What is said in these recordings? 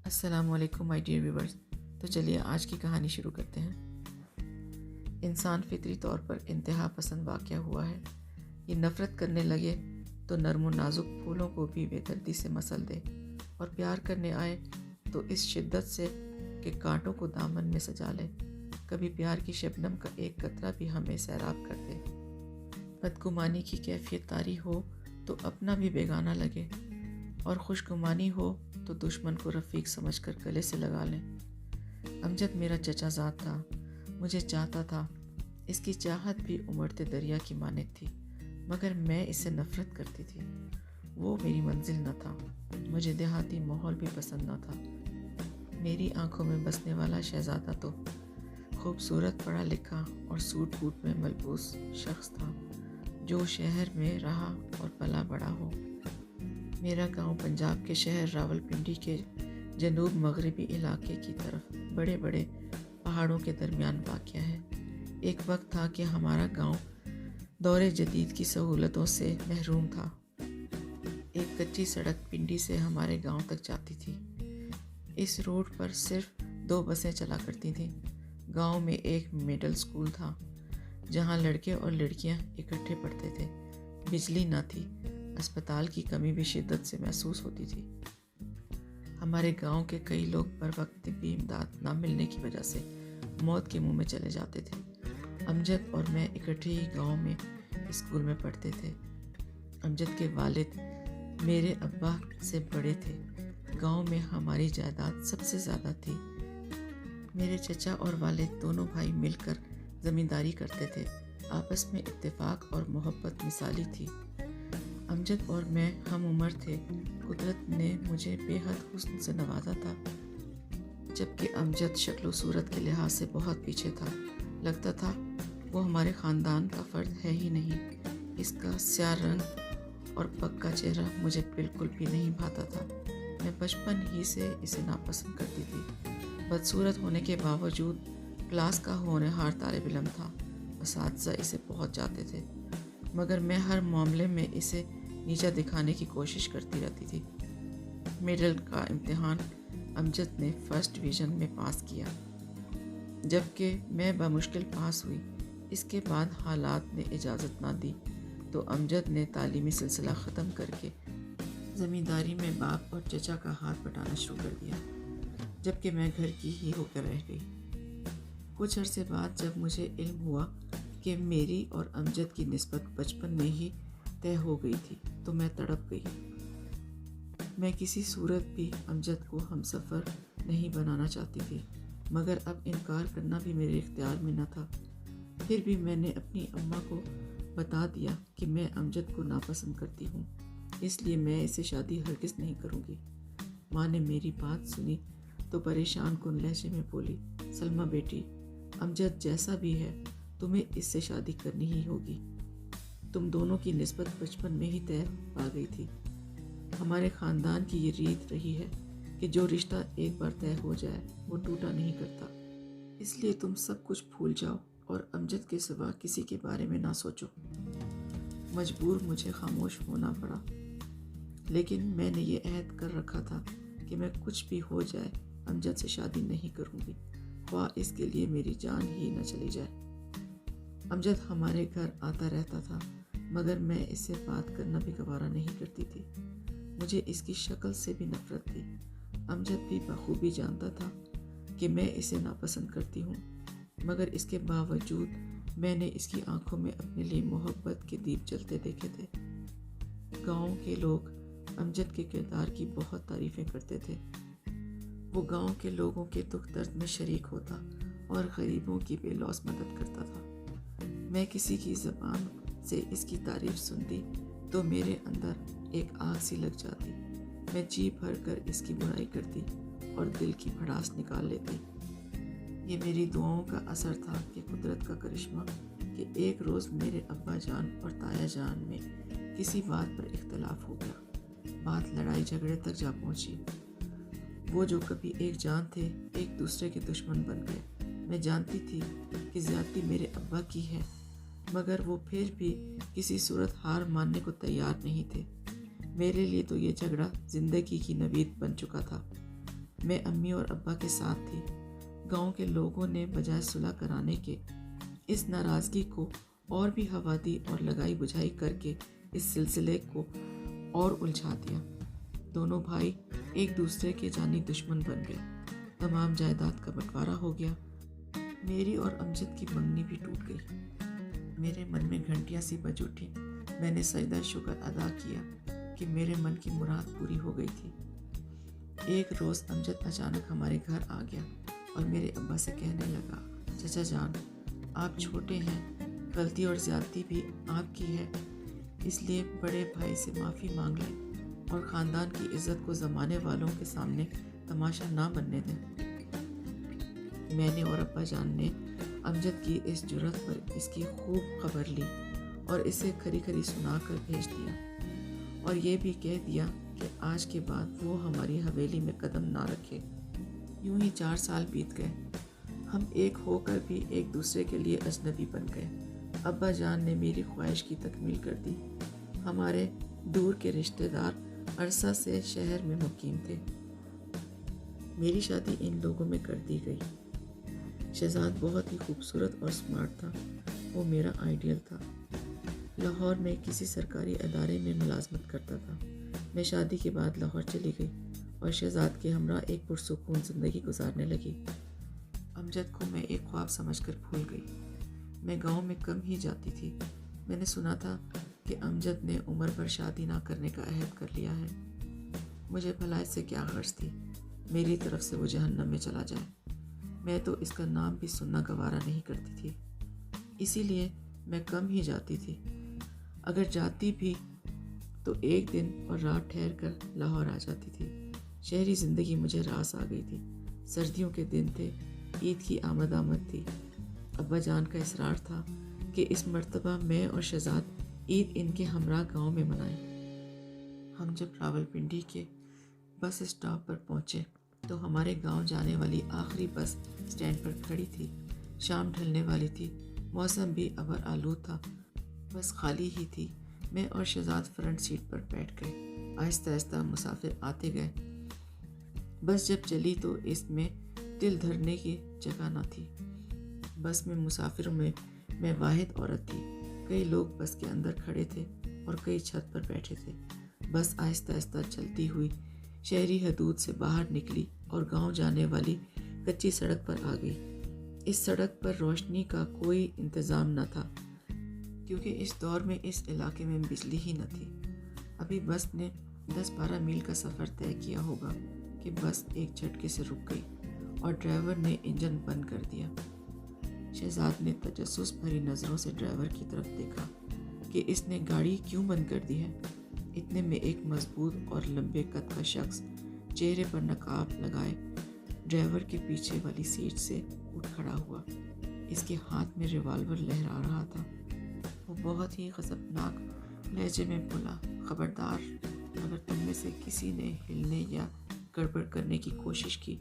السلام علیکم my dear viewers. تو چلیے آج کی کہانی شروع کرتے ہیں. انسان فطری طور پر انتہا پسند واقع ہوا ہے. یہ نفرت کرنے لگے تو نرم و نازک پھولوں کو بھی بے دردی سے مسل دے، اور پیار کرنے آئے تو اس شدت سے کہ کانٹوں کو دامن میں سجا لے. کبھی پیار کی شبنم کا ایک قطرہ بھی ہمیں سیراب کر دے. بدگمانی کی کیفیت طاری ہو تو اپنا بھی بیگانہ لگے، اور خوشگمانی ہو تو دشمن کو رفیق سمجھ کر گلے سے لگا لیں. امجد میرا چچا زاد تھا، مجھے چاہتا تھا. اس کی چاہت بھی امڑتے دریا کی مانند تھی، مگر میں اس سے نفرت کرتی تھی. وہ میری منزل نہ تھا. مجھے دیہاتی ماحول بھی پسند نہ تھا. میری آنکھوں میں بسنے والا شہزادہ تو خوبصورت پڑھا لکھا اور سوٹ بوٹ میں ملبوس شخص تھا جو شہر میں رہا اور پلا بڑا ہو. میرا گاؤں پنجاب کے شہر راول پنڈی کے جنوب مغربی علاقے کی طرف بڑے بڑے پہاڑوں کے درمیان واقع ہے. ایک وقت تھا کہ ہمارا گاؤں دور جدید کی سہولتوں سے محروم تھا. ایک کچی سڑک پنڈی سے ہمارے گاؤں تک جاتی تھی. اس روڈ پر صرف 2 بسیں چلا کرتی تھیں. گاؤں میں ایک مڈل سکول تھا جہاں لڑکے اور لڑکیاں اکٹھے پڑھتے تھے. بجلی نہ تھی. اسپتال کی کمی بھی شدت سے محسوس ہوتی تھی. ہمارے گاؤں کے کئی لوگ بر وقت طبی امداد نہ ملنے کی وجہ سے موت کے منہ میں چلے جاتے تھے. امجد اور میں اکٹھے ہی گاؤں میں اسکول میں پڑھتے تھے. امجد کے والد میرے ابا سے بڑے تھے. گاؤں میں ہماری جائیداد سب سے زیادہ تھی. میرے چچا اور والد دونوں بھائی مل کر زمینداری کرتے تھے. آپس میں اتفاق اور محبت مثالی تھی. امجد اور میں ہم عمر تھے. قدرت نے مجھے بے حد حسن سے نوازا تھا، جبکہ امجد شکل و صورت کے لحاظ سے بہت پیچھے تھا. لگتا تھا وہ ہمارے خاندان کا فرد ہے ہی نہیں. اس کا سیاہ رنگ اور پکا چہرہ مجھے بالکل بھی نہیں بھاتا تھا. میں بچپن ہی سے اسے ناپسند کرتی تھی. بدصورت ہونے کے باوجود کلاس کا ہونہار طالب علم تھا. اساتذہ اسے بہت چاہتے تھے، مگر میں ہر معاملے میں اسے نیچا دکھانے کی کوشش کرتی رہتی تھی. مڈل کا امتحان امجد نے فرسٹ ڈویژن میں پاس کیا، جبکہ میں بمشکل پاس ہوئی. اس کے بعد حالات نے اجازت نہ دی تو امجد نے تعلیمی سلسلہ ختم کر کے زمینداری میں باپ اور چچا کا ہاتھ بٹانا شروع کر دیا، جبکہ میں گھر کی ہی ہو کر رہ گئی. کچھ عرصے بعد جب مجھے علم ہوا کہ میری اور امجد کی نسبت بچپن میں ہی طے ہو گئی تھی تو میں تڑپ گئی. میں کسی صورت بھی امجد کو ہم سفر نہیں بنانا چاہتی تھی، مگر اب انکار کرنا بھی میرے اختیار میں نہ تھا. پھر بھی میں نے اپنی اماں کو بتا دیا کہ میں امجد کو ناپسند کرتی ہوں، اس لیے میں اسے شادی ہرگز نہیں کروں گی. ماں نے میری بات سنی تو پریشان کن لہجے میں بولی، سلمیٰ بیٹی، امجد جیسا بھی ہے تمہیں اس سے شادی کرنی ہی ہوگی. تم دونوں کی نسبت بچپن میں ہی طے پا گئی تھی. ہمارے خاندان کی یہ ریت رہی ہے کہ جو رشتہ ایک بار طے ہو جائے وہ ٹوٹا نہیں کرتا. اس لیے تم سب کچھ بھول جاؤ اور امجد کے سوا کسی کے بارے میں نہ سوچو. مجبور مجھے خاموش ہونا پڑا، لیکن میں نے یہ عہد کر رکھا تھا کہ میں کچھ بھی ہو جائے امجد سے شادی نہیں کروں گی، خواہ اس کے لیے میری جان ہی نہ چلی جائے. امجد ہمارے گھر آتا رہتا تھا، مگر میں اس سے بات کرنا بھی گوارا نہیں کرتی تھی. مجھے اس کی شکل سے بھی نفرت تھی. امجد بھی بخوبی جانتا تھا کہ میں اسے ناپسند کرتی ہوں، مگر اس کے باوجود میں نے اس کی آنکھوں میں اپنے لیے محبت کے دیپ جلتے دیکھے تھے. گاؤں کے لوگ امجد کے کردار کی بہت تعریفیں کرتے تھے. وہ گاؤں کے لوگوں کے دکھ درد میں شریک ہوتا اور غریبوں کی بے لوث مدد کرتا تھا. میں کسی کی زبان سے اس کی تعریف سنتی تو میرے اندر ایک آگ سی لگ جاتی. میں جی بھر کر اس کی برائی کرتی اور دل کی بھڑاس نکال لیتی. یہ میری دعاؤں کا اثر تھا کہ قدرت کا کرشمہ کہ ایک روز میرے ابا جان اور تایا جان میں کسی بات پر اختلاف ہو گیا. بات لڑائی جھگڑے تک جا پہنچی. وہ جو کبھی ایک جان تھے ایک دوسرے کے دشمن بن گئے. میں جانتی تھی کہ زیادتی میرے ابا کی ہے، مگر وہ پھر بھی کسی صورت ہار ماننے کو تیار نہیں تھے. میرے لیے تو یہ جھگڑا زندگی کی نوید بن چکا تھا. میں امی اور ابا کے ساتھ تھی۔ گاؤں کے لوگوں نے بجائے صلح کرانے کے اس ناراضگی کو اور بھی ہوا دی اور لگائی بجھائی کر کے اس سلسلے کو اور الجھا دیا۔ دونوں بھائی ایک دوسرے کے جانی دشمن بن گئے۔ تمام جائیداد کا بٹوارا ہو گیا۔ میری اور امجد کی منگنی بھی ٹوٹ گئی۔ میرے من میں گھنٹیاں سی بج اٹھی۔ میں نے سجدہ شکر ادا کیا کہ میرے من کی مراد پوری ہو گئی تھی۔ ایک روز امجد اچانک ہمارے گھر آ گیا اور میرے ابا سے کہنے لگا، چچا جان، آپ چھوٹے ہیں، غلطی اور زیادتی بھی آپ کی ہے، اس لیے بڑے بھائی سے معافی مانگ لیں اور خاندان کی عزت کو زمانے والوں کے سامنے تماشا نہ بننے دیں۔ میں نے اور ابا جان نے امجد کی اس جرأت پر اس کی خوب خبر لی اور اسے کھری کھری سنا کر بھیج دیا، اور یہ بھی کہہ دیا کہ آج کے بعد وہ ہماری حویلی میں قدم نہ رکھے۔ یوں ہی 4 سال بیت گئے۔ ہم ایک ہو کر بھی ایک دوسرے کے لیے اجنبی بن گئے۔ ابا جان نے میری خواہش کی تکمیل کر دی۔ ہمارے دور کے رشتہ دار عرصہ سے شہر میں مقیم تھے۔ میری شادی ان لوگوں میں کر دی گئی۔ شہزاد بہت ہی خوبصورت اور سمارٹ تھا۔ وہ میرا آئیڈیل تھا۔ لاہور میں کسی سرکاری ادارے میں ملازمت کرتا تھا۔ میں شادی کے بعد لاہور چلی گئی اور شہزاد کے ہمراہ ایک پرسکون زندگی گزارنے لگی۔ امجد کو میں ایک خواب سمجھ کر بھول گئی۔ میں گاؤں میں کم ہی جاتی تھی۔ میں نے سنا تھا کہ امجد نے عمر بھر شادی نہ کرنے کا عہد کر لیا ہے۔ مجھے بھلا اس سے کیا غرض تھی؟ میری طرف سے وہ جہنم میں چلا جائے۔ میں تو اس کا نام بھی سننا گوارا نہیں کرتی تھی، اسی لیے میں کم ہی جاتی تھی۔ اگر جاتی بھی تو ایک دن اور رات ٹھہر کر لاہور آ جاتی تھی۔ شہری زندگی مجھے راس آ گئی تھی۔ سردیوں کے دن تھے، عید کی آمد تھی۔ ابا جان کا اصرار تھا کہ اس مرتبہ میں اور شہزاد عید ان کے ہمراہ گاؤں میں منائیں۔ ہم جب راولپنڈی کے بس اسٹاپ پر پہنچے تو ہمارے گاؤں جانے والی آخری بس اسٹینڈ پر کھڑی تھی۔ شام ڈھلنے والی تھی، موسم بھی ابر آلود تھا، بس خالی ہی تھی۔ میں اور شہزاد فرنٹ سیٹ پر بیٹھ گئے۔ آہستہ آہستہ مسافر آتے گئے۔ بس جب چلی تو اس میں دل دھرنے کی جگہ نہ تھی۔ بس میں مسافروں میں واحد عورت تھی۔ کئی لوگ بس کے اندر کھڑے تھے اور کئی چھت پر بیٹھے تھے۔ بس آہستہ آہستہ چلتی ہوئی شہری حدود سے باہر نکلی اور گاؤں جانے والی کچی سڑک پر آ گئی۔ اس سڑک پر روشنی کا کوئی انتظام نہ تھا، کیونکہ اس دور میں اس علاقے میں بجلی ہی نہ تھی۔ ابھی بس نے 10-12 میل کا سفر طے کیا ہوگا کہ بس ایک جھٹکے سے رک گئی اور ڈرائیور نے انجن بند کر دیا۔ شہزاد نے تجسس بھری نظروں سے ڈرائیور کی طرف دیکھا کہ اس نے گاڑی کیوں بند کر دی ہے۔ اتنے میں ایک مضبوط اور لمبے قد کا شخص چہرے پر نقاب لگائے ڈرائیور کے پیچھے والی سیٹ سے اٹھ کھڑا ہوا۔ اس کے ہاتھ میں ریوالور لہرا رہا تھا۔ وہ بہت ہی غضبناک لہجے میں بولا، خبردار، اگر تم میں سے کسی نے ہلنے یا گڑبڑ کرنے کی کوشش کی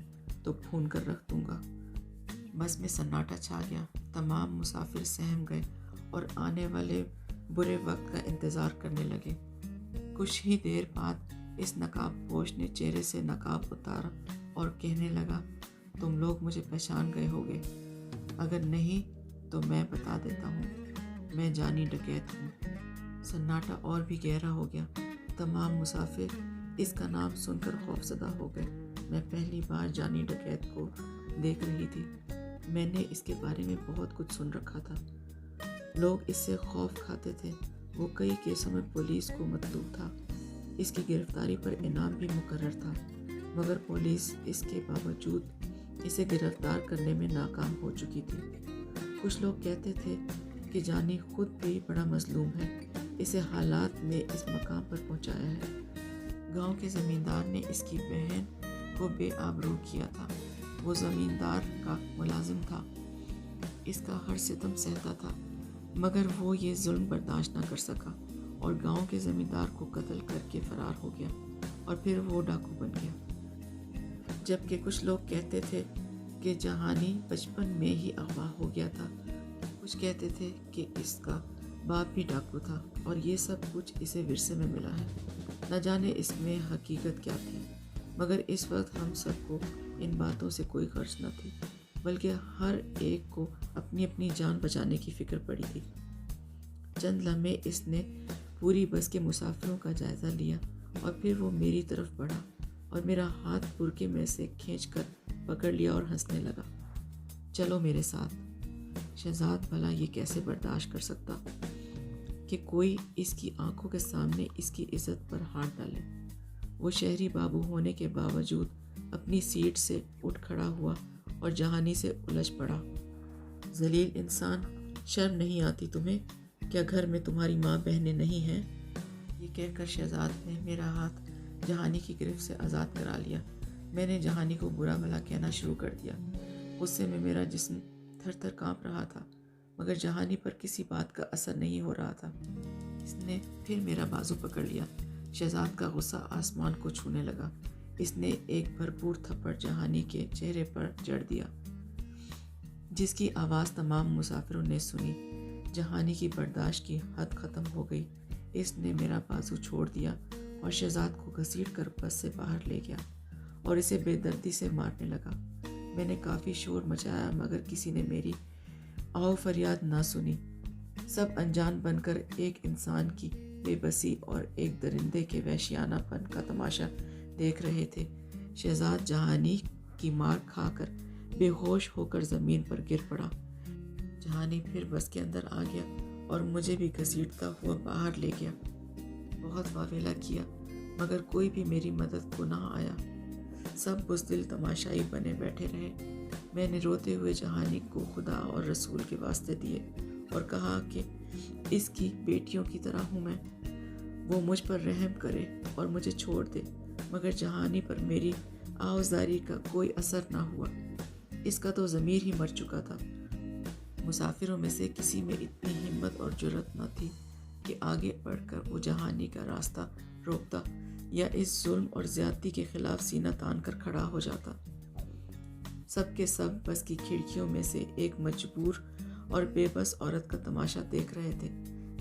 تو بھون کر رکھ دوں گا۔ بس میں سناٹا چھا گیا۔ تمام مسافر سہم گئے اور آنے والے برے وقت کا انتظار کرنے لگے۔ کچھ ہی دیر بعد اس نقاب پوش نے چہرے سے نقاب اتارا اور کہنے لگا، تم لوگ مجھے پہچان گئے ہوگے، اگر نہیں تو میں بتا دیتا ہوں، میں جانی ڈکیت ہوں۔ سناٹا اور بھی گہرا ہو گیا۔ تمام مسافر اس کا نام سن کر خوفزدہ ہو گئے۔ میں پہلی بار جانی ڈکیت کو دیکھ رہی تھی۔ میں نے اس کے بارے میں بہت کچھ سن رکھا تھا۔ لوگ اس سے خوف کھاتے تھے۔ وہ کئی کیسوں میں پولیس کو مطلوب تھا۔ اس کی گرفتاری پر انعام بھی مقرر تھا، مگر پولیس اس کے باوجود اسے گرفتار کرنے میں ناکام ہو چکی تھی۔ کچھ لوگ کہتے تھے کہ جانی خود بھی بڑا مظلوم ہے، اسے حالات نے اس مقام پر پہنچایا ہے۔ گاؤں کے زمیندار نے اس کی بہن کو بے آبرو کیا تھا۔ وہ زمیندار کا ملازم تھا، اس کا ہر ستم سہتا تھا، مگر وہ یہ ظلم برداشت نہ کر سکا اور گاؤں کے زمیندار کو قتل کر کے فرار ہو گیا، اور پھر وہ ڈاکو بن گیا۔ جبکہ کچھ لوگ کہتے تھے کہ جہانی بچپن میں ہی اغوا ہو گیا تھا۔ کچھ کہتے تھے کہ اس کا باپ بھی ڈاکو تھا اور یہ سب کچھ اسے ورثے میں ملا ہے۔ نہ جانے اس میں حقیقت کیا تھی۔ مگر اس وقت ہم سب کو ان باتوں سے کوئی غرض نہ تھی، بلکہ ہر ایک کو اپنی اپنی جان بچانے کی فکر پڑی تھی۔ چند لمحے اس نے پوری بس کے مسافروں کا جائزہ لیا اور پھر وہ میری طرف بڑھا اور میرا ہاتھ برقعے میں سے کھینچ کر پکڑ لیا اور ہنسنے لگا۔ چلو میرے ساتھ۔ شہزاد بھلا یہ کیسے برداشت کر سکتا کہ کوئی اس کی آنکھوں کے سامنے اس کی عزت پر ہاتھ ڈالے۔ وہ شہری بابو ہونے کے باوجود اپنی سیٹ سے اٹھ کھڑا ہوا اور جہانی سے الجھ پڑا۔ ذلیل انسان، شرم نہیں آتی تمہیں؟ کیا گھر میں تمہاری ماں بہنیں نہیں ہیں؟ یہ کہہ کر شہزاد نے میرا ہاتھ جہانی کی گرفت سے آزاد کرا لیا۔ میں نے جہانی کو برا بھلا کہنا شروع کر دیا۔ غصے میں میرا جسم تھر تھر کانپ رہا تھا، مگر جہانی پر کسی بات کا اثر نہیں ہو رہا تھا۔ اس نے پھر میرا بازو پکڑ لیا۔ شہزاد کا غصہ آسمان کو چھونے لگا۔ اس نے ایک بھرپور تھپڑ جہانی کے چہرے پر جڑ دیا، جس کی آواز تمام مسافروں نے سنی۔ جہانی کی برداشت کی حد ختم ہو گئی۔ اس نے میرا بازو چھوڑ دیا اور شہزاد کو گھسیٹ کر بس سے باہر لے گیا اور اسے بے دردی سے مارنے لگا۔ میں نے کافی شور مچایا، مگر کسی نے میری آہ فریاد نہ سنی۔ سب انجان بن کر ایک انسان کی بے بسی اور ایک درندے کے وحشیانہ پن کا تماشا دیکھ رہے تھے۔ شہزاد جہانی کی مار کھا کر بے ہوش ہو کر زمین پر گر پڑا۔ جہانی پھر بس کے اندر آ گیا اور مجھے بھی گھسیٹتا ہوا باہر لے گیا۔ بہت واویلا کیا، مگر کوئی بھی میری مدد کو نہ آیا۔ سب بزدل تماشائی بنے بیٹھے رہے۔ میں نے روتے ہوئے جہانی کو خدا اور رسول کے واسطے دیے اور کہا کہ اس کی بیٹیوں کی طرح ہوں میں، وہ مجھ پر رحم کرے اور مجھے چھوڑ دے، مگر جہانی پر میری آہوزاری کا کوئی اثر نہ ہوا۔ اس کا تو ضمیر ہی مر چکا تھا۔ مسافروں میں سے کسی میں اتنی ہمت اور جرأت نہ تھی کہ آگے بڑھ کر وہ جہانی کا راستہ روکتا یا اس ظلم اور زیادتی کے خلاف سینہ تان کر کھڑا ہو جاتا۔ سب کے سب بس کی کھڑکیوں میں سے ایک مجبور اور بے بس عورت کا تماشا دیکھ رہے تھے۔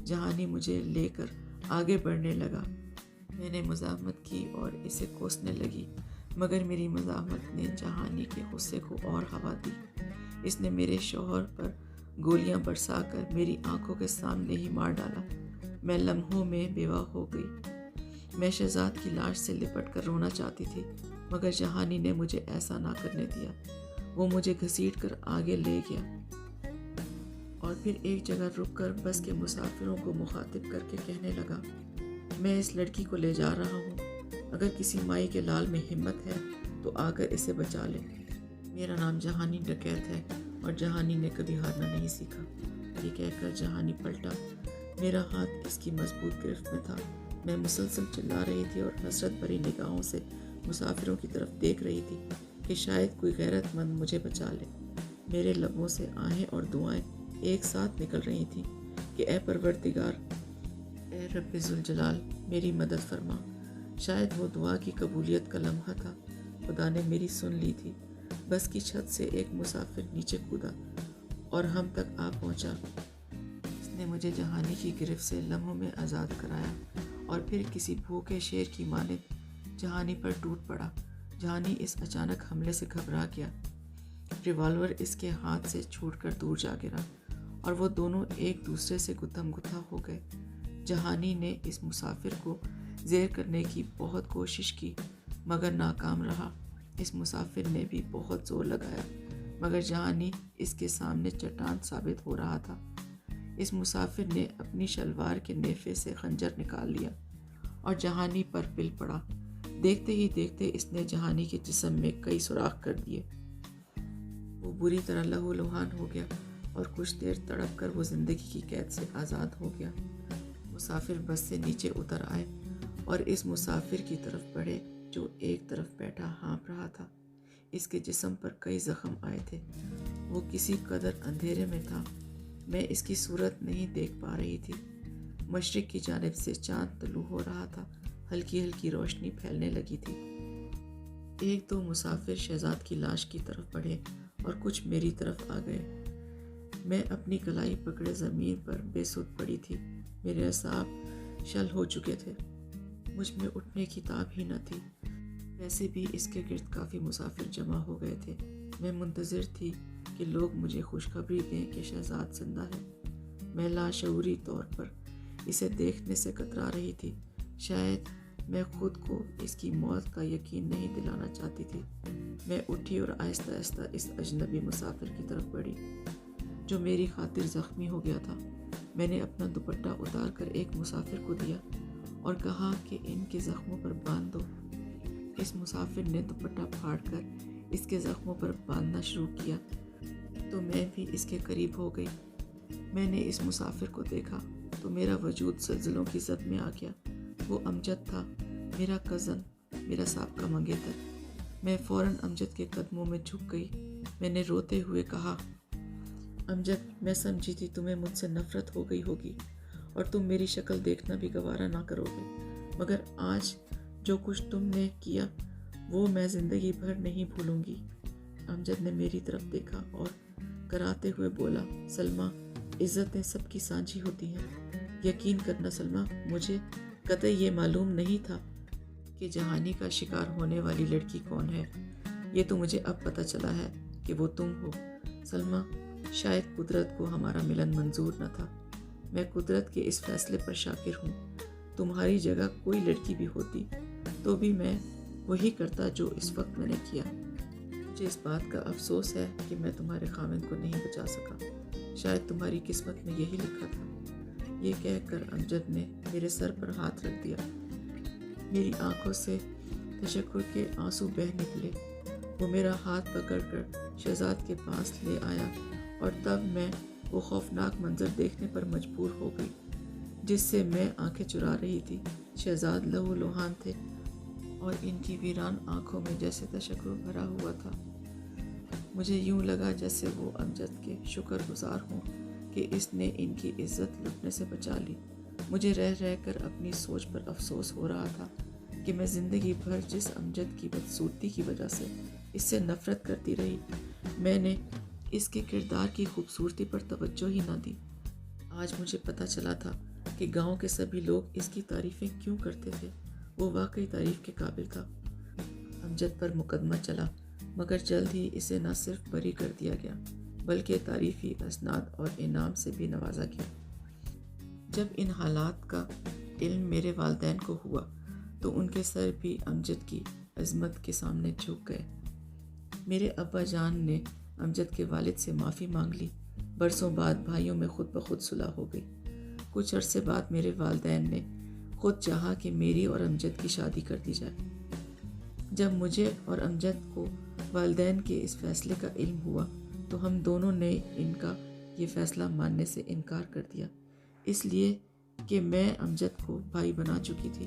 جہانی مجھے لے کر آگے بڑھنے لگا۔ میں نے مزاحمت کی اور اسے کوسنے لگی، مگر میری مزاحمت نے جہانی کے غصے کو اور ہوا دی۔ اس نے میرے شوہر پر گولیاں برسا کر میری آنکھوں کے سامنے ہی مار ڈالا۔ میں لمحوں میں بیوہ ہو گئی۔ میں شہزاد کی لاش سے لپٹ کر رونا چاہتی تھی، مگر جہانی نے مجھے ایسا نہ کرنے دیا۔ وہ مجھے گھسیٹ کر آگے لے گیا اور پھر ایک جگہ رک کر بس کے مسافروں کو مخاطب کر کے کہنے لگا، میں اس لڑکی کو لے جا رہا ہوں۔ اگر کسی مائی کے لال میں ہمت ہے تو آ کر اسے بچا لے۔ میرا نام جہانی ڈکیت ہے اور جہانی نے کبھی ہارنا نہیں سیکھا۔ یہ کہہ کر جہانی پلٹا۔ میرا ہاتھ اس کی مضبوط گرفت میں تھا۔ میں مسلسل چلا رہی تھی اور حسرت بھری نگاہوں سے مسافروں کی طرف دیکھ رہی تھی کہ شاید کوئی غیرت مند مجھے بچا لے۔ میرے لبوں سے آہیں اور دعائیں ایک ساتھ نکل رہی تھیں کہ اے پروردگار، اے رب ذوالجلال، میری مدد فرما۔ شاید وہ دعا کی قبولیت کا لمحہ تھا۔ خدا نے میری سن لی تھی۔ بس کی چھت سے ایک مسافر نیچے کودا اور ہم تک آ پہنچا۔ اس نے مجھے جہانی کی گرفت سے لمحوں میں آزاد کرایا اور پھر کسی بھوکے شیر کی مانند جہانی پر ٹوٹ پڑا۔ جہانی اس اچانک حملے سے گھبرا گیا۔ ریوالور اس کے ہاتھ سے چھوٹ کر دور جا گرا اور وہ دونوں ایک دوسرے سے گتھم گتھا ہو گئے۔ جہانی نے اس مسافر کو زیر کرنے کی بہت کوشش کی، مگر ناکام رہا۔ اس مسافر نے بھی بہت زور لگایا، مگر جہانی اس کے سامنے چٹان ثابت ہو رہا تھا۔ اس مسافر نے اپنی شلوار کے نیفے سے خنجر نکال لیا اور جہانی پر پل پڑا۔ دیکھتے ہی دیکھتے اس نے جہانی کے جسم میں کئی سوراخ کر دیے۔ وہ بری طرح لہو لہان ہو گیا اور کچھ دیر تڑپ کر وہ زندگی کی قید سے آزاد ہو گیا۔ مسافر بس سے نیچے اتر آئے اور اس مسافر کی طرف بڑھے جو ایک طرف بیٹھا ہانپ رہا تھا۔ اس کے جسم پر کئی زخم آئے تھے۔ وہ کسی قدر اندھیرے میں تھا۔ میں اس کی صورت نہیں دیکھ پا رہی تھی۔ مشرق کی جانب سے چاند طلوع ہو رہا تھا۔ ہلکی ہلکی روشنی پھیلنے لگی تھی۔ ایک دو مسافر شہزاد کی لاش کی طرف بڑھے اور کچھ میری طرف آ گئے۔ میں اپنی کلائی پکڑے زمین پر بے سدھ پڑی تھی۔ میرے اعصاب شل ہو چکے تھے۔ مجھ میں اٹھنے کی تاب ہی نہ تھی۔ ویسے بھی اس کے گرد کافی مسافر جمع ہو گئے تھے۔ میں منتظر تھی کہ لوگ مجھے خوشخبری دیں کہ شہزاد زندہ ہے۔ میں لاشعوری طور پر اسے دیکھنے سے کترا رہی تھی۔ شاید میں خود کو اس کی موت کا یقین نہیں دلانا چاہتی تھی۔ میں اٹھی اور آہستہ آہستہ اس اجنبی مسافر کی طرف بڑھی جو میری خاطر زخمی ہو گیا تھا۔ میں نے اپنا دوپٹہ اتار کر ایک مسافر کو دیا اور کہا کہ ان کے زخموں پر باندھ دو۔ اس مسافر نے دوپٹہ پھاڑ کر اس کے زخموں پر باندھنا شروع کیا تو میں بھی اس کے قریب ہو گئی۔ میں نے اس مسافر کو دیکھا تو میرا وجود زلزلوں کی زد میں آ گیا۔ وہ امجد تھا، میرا کزن، میرا سابقہ منگیتر۔ میں فوراً امجد کے قدموں میں جھک گئی۔ میں نے روتے ہوئے کہا، امجد، میں سمجھی تھی تمہیں مجھ سے نفرت ہو گئی ہوگی اور تم میری شکل دیکھنا بھی گوارا نہ کرو گے، مگر آج جو کچھ تم نے کیا وہ میں زندگی بھر نہیں بھولوں گی۔ امجد نے میری طرف دیکھا اور کراتے ہوئے بولا، سلمیٰ، عزتیں سب کی سانجھی ہوتی ہیں۔ یقین کرنا سلمیٰ، مجھے قطعی یہ معلوم نہیں تھا کہ جہانی کا شکار ہونے والی لڑکی کون ہے۔ یہ تو مجھے اب پتہ چلا ہے کہ وہ تم ہو۔ سلمیٰ، شاید قدرت کو ہمارا ملن منظور نہ تھا۔ میں قدرت کے اس فیصلے پر شاکر ہوں۔ تمہاری جگہ کوئی لڑکی بھی ہوتی تو بھی میں وہی کرتا جو اس وقت میں نے کیا۔ مجھے اس بات کا افسوس ہے کہ میں تمہارے خاوند کو نہیں بچا سکا۔ شاید تمہاری قسمت میں یہی لکھا تھا۔ یہ کہہ کر امجد نے میرے سر پر ہاتھ رکھ دیا۔ میری آنکھوں سے تشکر کے آنسو بہہ نکلے۔ وہ میرا ہاتھ پکڑ کر شہزاد کے پاس لے آیا اور تب میں وہ خوفناک منظر دیکھنے پر مجبور ہو گئی جس سے میں آنکھیں چرا رہی تھی۔ شہزاد لہو لہان تھے اور ان کی ویران آنکھوں میں جیسے تشکر بھرا ہوا تھا۔ مجھے یوں لگا جیسے وہ امجد کے شکر گزار ہوں کہ اس نے ان کی عزت لٹنے سے بچا لی۔ مجھے رہ رہ کر اپنی سوچ پر افسوس ہو رہا تھا کہ میں زندگی بھر جس امجد کی بدصورتی کی وجہ سے اس سے نفرت کرتی رہی، میں نے اس کے کردار کی خوبصورتی پر توجہ ہی نہ دی۔ آج مجھے پتہ چلا تھا کہ گاؤں کے سبھی لوگ اس کی تعریفیں کیوں کرتے تھے۔ وہ واقعی تعریف کے قابل تھا۔ امجد پر مقدمہ چلا مگر جلد ہی اسے نہ صرف بری کر دیا گیا بلکہ تعریفی اسناد اور انعام سے بھی نوازا گیا۔ جب ان حالات کا علم میرے والدین کو ہوا تو ان کے سر بھی امجد کی عظمت کے سامنے جھک گئے۔ میرے ابا جان نے امجد کے والد سے معافی مانگ لی۔ برسوں بعد بھائیوں میں خود بخود صلح ہو گئی۔ کچھ عرصے بعد میرے والدین نے خود چاہا کہ میری اور امجد کی شادی کر دی جائے۔ جب مجھے اور امجد کو والدین کے اس فیصلے کا علم ہوا تو ہم دونوں نے ان کا یہ فیصلہ ماننے سے انکار کر دیا، اس لیے کہ میں امجد کو بھائی بنا چکی تھی۔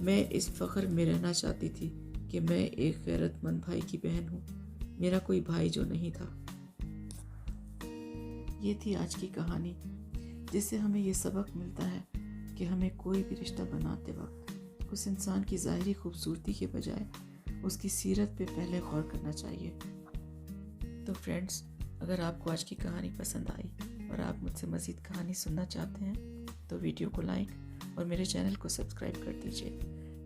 میں اس فخر میں رہنا چاہتی تھی کہ میں ایک غیرت مند بھائی کی بہن ہوں۔ میرا کوئی بھائی جو نہیں تھا۔ یہ تھی آج کی کہانی جس سے ہمیں یہ سبق ملتا ہے کہ ہمیں کوئی بھی رشتہ بناتے وقت اس انسان کی ظاہری خوبصورتی کے بجائے اس کی سیرت پہ پہلے غور کرنا چاہیے۔ تو فرینڈز، اگر آپ کو آج کی کہانی پسند آئی اور آپ مجھ سے مزید کہانی سننا چاہتے ہیں تو ویڈیو کو لائک اور میرے چینل کو سبسکرائب کر دیجیے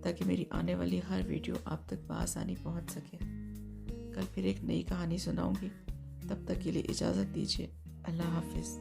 تاکہ میری آنے والی ہر ویڈیو آپ تک بآسانی پہنچ سکے۔ کل پھر ایک نئی کہانی سناؤں گی، تب تک کے لیے اجازت دیجیے۔ اللہ حافظ۔